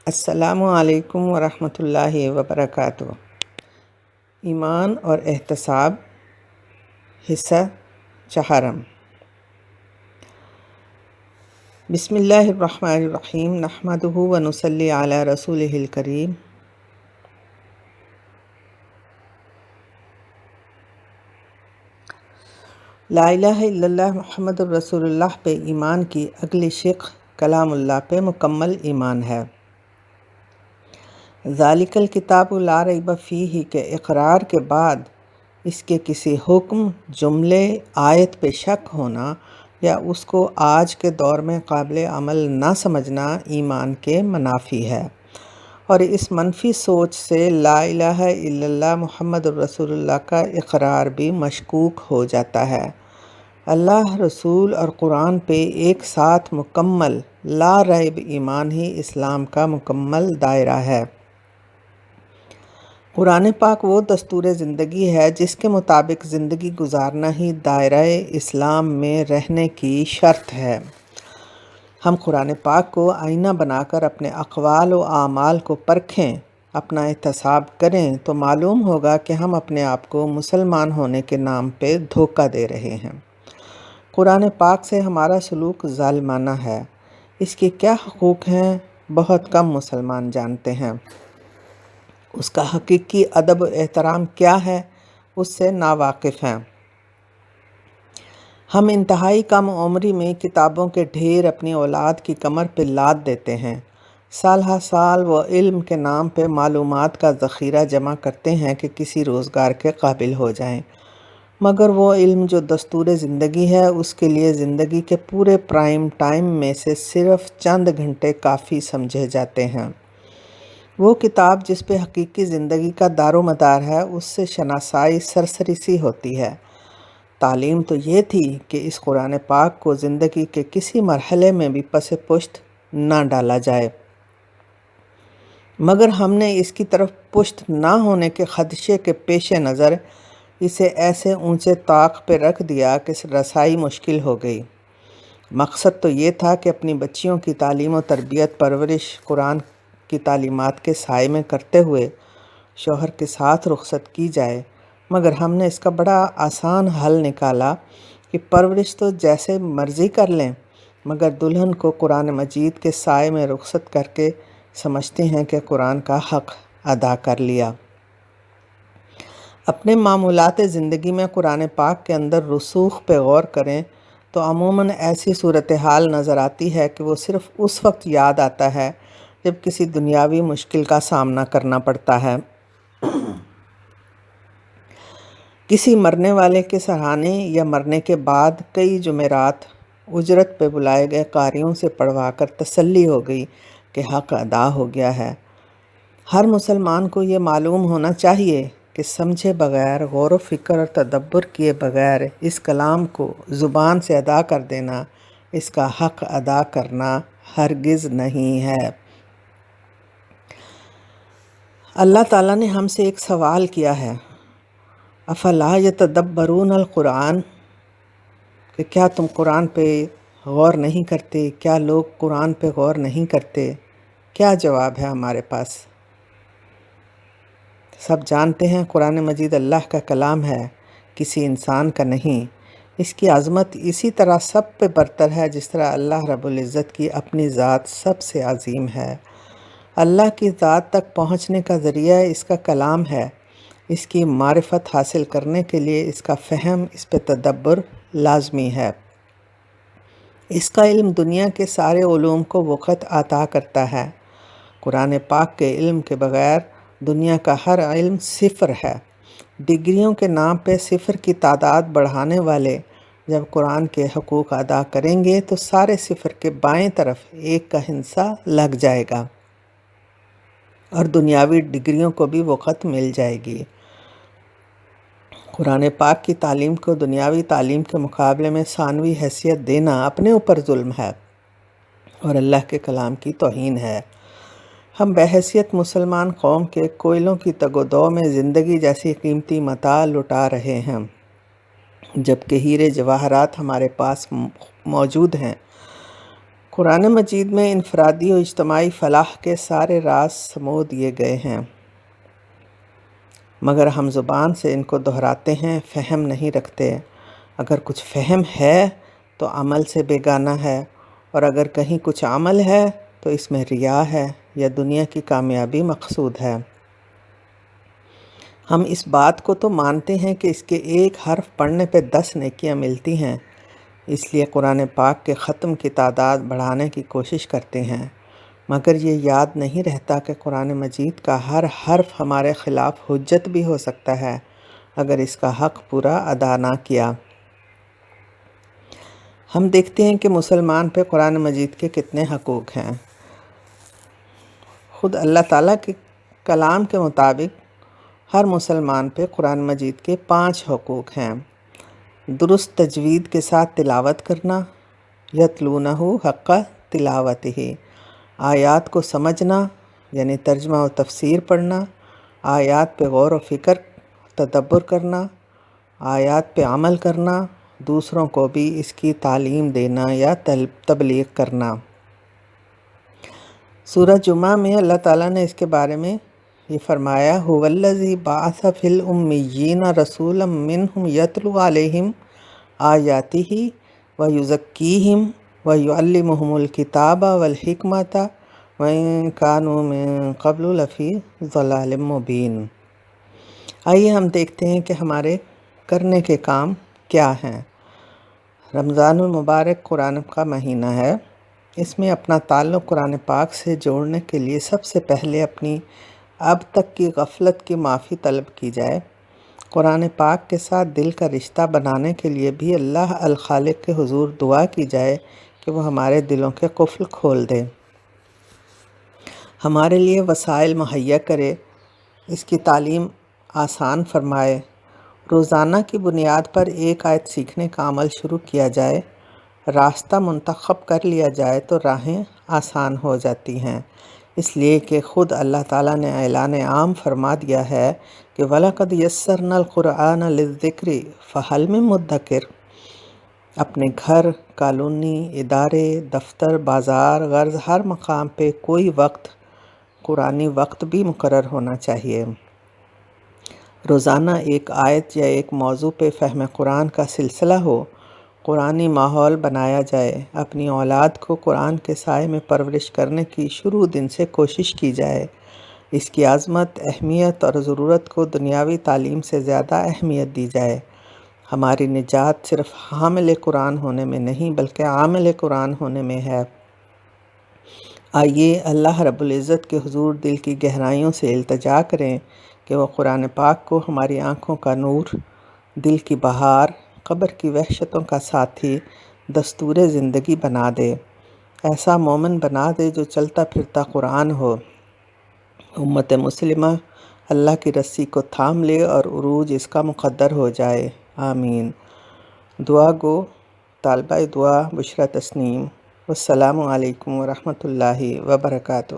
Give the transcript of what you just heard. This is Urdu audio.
السلام علیکم ورحمۃ اللہ وبرکاتہ۔ ایمان اور احتساب، حصہ چہارم۔ بسم اللہ الرحمن الرحیم، نحمدہ ونصلی علی رسولہ الکریم۔ لا الہ الا اللہ محمد الرسول اللہ پہ ایمان کی اگلی شق کلام اللہ پہ مکمل ایمان ہے۔ ذالک الکتاب لا ریب فیہ کے اقرار کے بعد اس کے کسی حکم، جملے، آیت پہ شک ہونا یا اس کو آج کے دور میں قابل عمل نہ سمجھنا ایمان کے منافی ہے، اور اس منفی سوچ سے لا الہ الا اللہ محمد الرسول اللہ کا اقرار بھی مشکوک ہو جاتا ہے۔ اللہ، رسول اور قرآن پہ ایک ساتھ مکمل لا ریب ایمان ہی اسلام کا مکمل دائرہ ہے۔ قرآن پاک وہ دستور زندگی ہے جس کے مطابق زندگی گزارنا ہی دائرہ اسلام میں رہنے کی شرط ہے۔ ہم قرآن پاک کو آئینہ بنا کر اپنے اقوال و اعمال کو پرکھیں، اپنا احتساب کریں تو معلوم ہوگا کہ ہم اپنے آپ کو مسلمان ہونے کے نام پہ دھوکہ دے رہے ہیں۔ قرآن پاک سے ہمارا سلوک ظالمانہ ہے۔ اس کے کیا حقوق ہیں بہت کم مسلمان جانتے ہیں۔ اس کا حقیقی ادب و احترام کیا ہے اس سے ناواقف ہیں۔ ہم انتہائی کم عمری میں کتابوں کے ڈھیر اپنی اولاد کی کمر پہ لاد دیتے ہیں۔ سال ہر سال وہ علم کے نام پہ معلومات کا ذخیرہ جمع کرتے ہیں کہ کسی روزگار کے قابل ہو جائیں، مگر وہ علم جو دستور زندگی ہے اس کے لیے زندگی کے پورے پرائم ٹائم میں سے صرف چند گھنٹے کافی سمجھے جاتے ہیں۔ وہ کتاب جس پہ حقیقی زندگی کا دار و مدار ہے اس سے شناسائی سرسری سی ہوتی ہے۔ تعلیم تو یہ تھی کہ اس قرآن پاک کو زندگی کے کسی مرحلے میں بھی پس پشت نہ ڈالا جائے، مگر ہم نے اس کی طرف پشت نہ ہونے کے خدشے کے پیش نظر اسے ایسے اونچے طاق پہ رکھ دیا کہ رسائی مشکل ہو گئی۔ مقصد تو یہ تھا کہ اپنی بچیوں کی تعلیم و تربیت پرورش قرآن کی تعلیمات کے سائے میں کرتے ہوئے شوہر کے ساتھ رخصت کی جائے، مگر ہم نے اس کا بڑا آسان حل نکالا کہ پرورش تو جیسے مرضی کر لیں، مگر دلہن کو قرآن مجید کے سائے میں رخصت کر کے سمجھتے ہیں کہ قرآن کا حق ادا کر لیا۔ اپنے معمولات زندگی میں قرآن پاک کے اندر رسوخ پہ غور کریں تو عموماً ایسی صورتحال نظر آتی ہے کہ وہ صرف اس وقت یاد آتا ہے جب کسی دنیاوی مشکل کا سامنا کرنا پڑتا ہے۔ کسی مرنے والے کے سہرانے یا مرنے کے بعد کئی جمعرات اجرت پہ بلائے گئے قاریوں سے پڑھوا کر تسلی ہو گئی کہ حق ادا ہو گیا ہے۔ ہر مسلمان کو یہ معلوم ہونا چاہیے کہ سمجھے بغیر، غور و فکر اور تدبر کیے بغیر اس کلام کو زبان سے ادا کر دینا، اس کا حق ادا کرنا ہرگز نہیں ہے۔ اللہ تعالیٰ نے ہم سے ایک سوال کیا ہے، افلا یتدبرون القرآن، کہ کیا تم قرآن پہ غور نہیں کرتے؟ کیا لوگ قرآن پہ غور نہیں کرتے؟ کیا جواب ہے ہمارے پاس؟ سب جانتے ہیں قرآن مجید اللہ کا کلام ہے، کسی انسان کا نہیں۔ اس کی عظمت اسی طرح سب پہ برتر ہے جس طرح اللہ رب العزت کی اپنی ذات سب سے عظیم ہے۔ اللہ کی ذات تک پہنچنے کا ذریعہ اس کا کلام ہے۔ اس کی معرفت حاصل کرنے کے لیے اس کا فہم، اس پہ تدبر لازمی ہے۔ اس کا علم دنیا کے سارے علوم کو وقت عطا کرتا ہے۔ قرآن پاک کے علم کے بغیر دنیا کا ہر علم صفر ہے۔ ڈگریوں کے نام پہ صفر کی تعداد بڑھانے والے جب قرآن کے حقوق ادا کریں گے تو سارے صفر کے بائیں طرف ایک کا ہندسہ لگ جائے گا اور دنیاوی ڈگریوں کو بھی وقت مل جائے گی۔ قرآن پاک کی تعلیم کو دنیاوی تعلیم کے مقابلے میں ثانوی حیثیت دینا اپنے اوپر ظلم ہے اور اللہ کے کلام کی توہین ہے۔ ہم بحیثیت مسلمان قوم کے کوئلوں کی تگ و دو میں زندگی جیسی قیمتی متاع لٹا رہے ہیں، جبکہ ہیرے جواہرات ہمارے پاس موجود ہیں۔ قرآن مجید میں انفرادی و اجتماعی فلاح کے سارے راز سمو دیے گئے ہیں، مگر ہم زبان سے ان کو دہراتے ہیں، فہم نہیں رکھتے۔ اگر کچھ فہم ہے تو عمل سے بیگانہ ہے، اور اگر کہیں کچھ عمل ہے تو اس میں ریا ہے یا دنیا کی کامیابی مقصود ہے۔ ہم اس بات کو تو مانتے ہیں کہ اس کے ایک حرف پڑھنے پہ 10 نیکیاں ملتی ہیں، اس لیے قرآن پاک کے ختم کی تعداد بڑھانے کی کوشش کرتے ہیں، مگر یہ یاد نہیں رہتا کہ قرآن مجید کا ہر حرف ہمارے خلاف حجت بھی ہو سکتا ہے اگر اس کا حق پورا ادا نہ کیا۔ ہم دیکھتے ہیں کہ مسلمان پہ قرآن مجید کے کتنے حقوق ہیں۔ خود اللہ تعالیٰ کے کلام کے مطابق ہر مسلمان پہ قرآن مجید کے 5 حقوق ہیں۔ درست تجوید کے ساتھ تلاوت کرنا، یتلونہ حق تلاوتہ، آیات کو سمجھنا یعنی ترجمہ و تفسیر پڑھنا، آیات پہ غور و فکر تدبر کرنا، آیات پہ عمل کرنا، دوسروں کو بھی اس کی تعلیم دینا یا تبلیغ کرنا۔ سورہ جمعہ میں اللہ تعالیٰ نے اس کے بارے میں یہ فرمایا، هُوَ الَّذِي بَعَثَ فِي الْأُمِّيِّينَ رَسُولًا مِّنْهُمْ يَتْلُو عَلَيْهِمْ آيَاتِهِ وَيُزَكِّيهِمْ وَيُعَلِّمُهُمُ الْكِتَابَ وَالْحِكْمَةَ وَإِن كَانُوا مِن قَبْلُ لَفِي ضَلَالٍ مُّبِينٍ۔ آئیے ہم دیکھتے ہیں کہ ہمارے کرنے کے کام کیا ہیں۔ رمضان المبارک قرآن کا مہینہ ہے۔ اس میں اپنا تعلق قرآن پاک سے جوڑنے کے لیے سب سے پہلے اپنی اب تک کی غفلت کی معافی طلب کی جائے۔ قرآن پاک کے ساتھ دل کا رشتہ بنانے کے لیے بھی اللہ الخالق کے حضور دعا کی جائے کہ وہ ہمارے دلوں کے قفل کھول دے، ہمارے لیے وسائل مہیا کرے، اس کی تعلیم آسان فرمائے۔ روزانہ کی بنیاد پر ایک آیت سیکھنے کا عمل شروع کیا جائے، راستہ منتخب کر لیا جائے تو راہیں آسان ہو جاتی ہیں، اس لیے کہ خود اللہ تعالیٰ نے اعلان عام فرما دیا ہے کہ وَلَقَدْ يَسَّرْنَا الْقُرْآنَ لِلذِّكْرِ فَهَلْ مِن مُدَّكِرٍ۔ اپنے گھر، کالونی، ادارے، دفتر، بازار، غرض ہر مقام پہ کوئی وقت، قرآنی وقت بھی مقرر ہونا چاہیے۔ روزانہ ایک آیت یا ایک موضوع پہ فہم قرآن کا سلسلہ ہو، قرآنی ماحول بنایا جائے، اپنی اولاد کو قرآن کے سائے میں پرورش کرنے کی شروع دن سے کوشش کی جائے، اس کی عظمت، اہمیت اور ضرورت کو دنیاوی تعلیم سے زیادہ اہمیت دی جائے۔ ہماری نجات صرف حامل قرآن ہونے میں نہیں بلکہ عامل قرآن ہونے میں ہے۔ آئیے اللہ رب العزت کے حضور دل کی گہرائیوں سے التجا کریں کہ وہ قرآن پاک کو ہماری آنکھوں کا نور، دل کی بہار، قبر کی وحشتوں کا ساتھی، دستور زندگی بنا دے، ایسا مومن بنا دے جو چلتا پھرتا قرآن ہو۔ امت مسلمہ اللہ کی رسی کو تھام لے اور عروج اس کا مقدر ہو جائے، آمین۔ دعا گو طالبہ دعا بشریٰ تسنیم۔ والسلام علیکم ورحمۃ اللہ وبرکاتہ۔